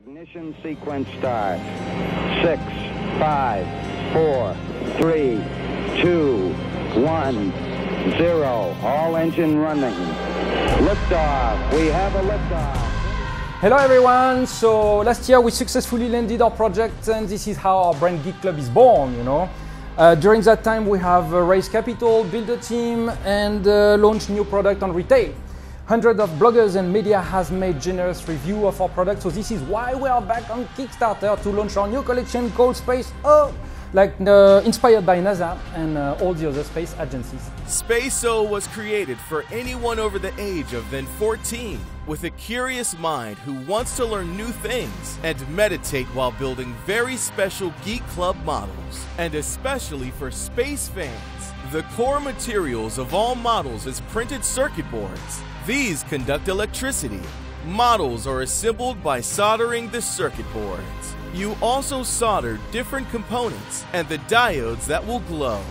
Ignition sequence start. 6, 5, 4, 3, 2, 1, 0. All engine running. Liftoff. We have a liftoff. Hello everyone. So last year we successfully landed our project, and this is how our Brand Geek Club is born, you know. During that time we have raised capital, built a team, and launched new product on retail. Hundreds of bloggers and media has made generous review of our product, so this is why we are back on Kickstarter to launch our new collection called Space O, inspired by NASA and all the other space agencies. Space O was created for anyone over the age of then 14 with a curious mind who wants to learn new things and meditate while building very special Geek Club models, and especially for space fans. The core materials of all models is printed circuit boards. These conduct electricity. Models are assembled by soldering the circuit boards. You also solder different components and the diodes that will glow.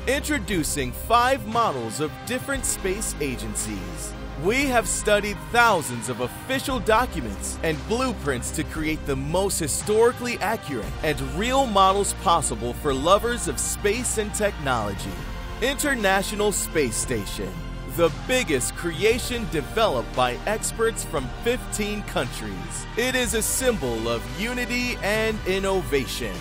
Introducing 5 models of different space agencies. We have studied thousands of official documents and blueprints to create the most historically accurate and real models possible for lovers of space and technology. International Space Station. The biggest creation developed by experts from 15 countries. It is a symbol of unity and innovation.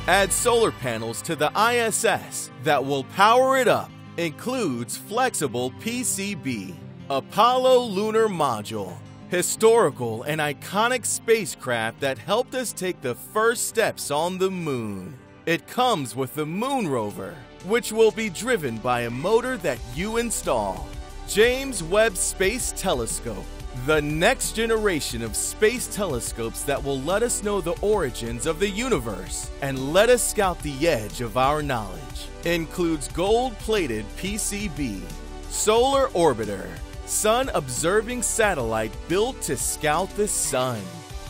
Add solar panels to the ISS that will power it up. Includes flexible PCB. Apollo Lunar Module. Historical and iconic spacecraft that helped us take the first steps on the moon. It comes with the Moon Rover, which will be driven by a motor that you install. James Webb Space Telescope, the next generation of space telescopes that will let us know the origins of the universe and let us scout the edge of our knowledge. Includes gold-plated PCB, solar orbiter, sun-observing satellite built to scout the sun.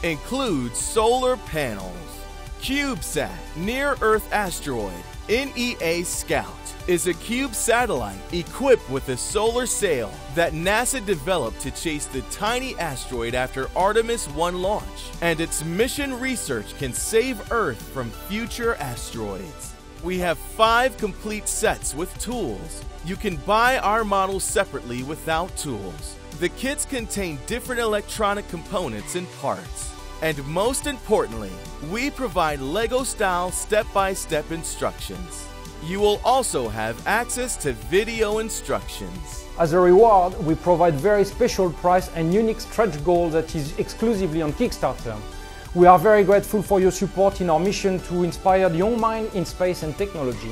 Includes solar panels. CubeSat, near-Earth asteroid, NEA Scout, is a cube satellite equipped with a solar sail that NASA developed to chase the tiny asteroid after Artemis 1 launch, and its mission research can save Earth from future asteroids. We have 5 complete sets with tools. You can buy our models separately without tools. The kits contain different electronic components and parts. And most importantly, we provide Lego-style step-by-step instructions. You will also have access to video instructions. As a reward, we provide very special price and unique stretch goal that is exclusively on Kickstarter. We are very grateful for your support in our mission to inspire the young mind in space and technology.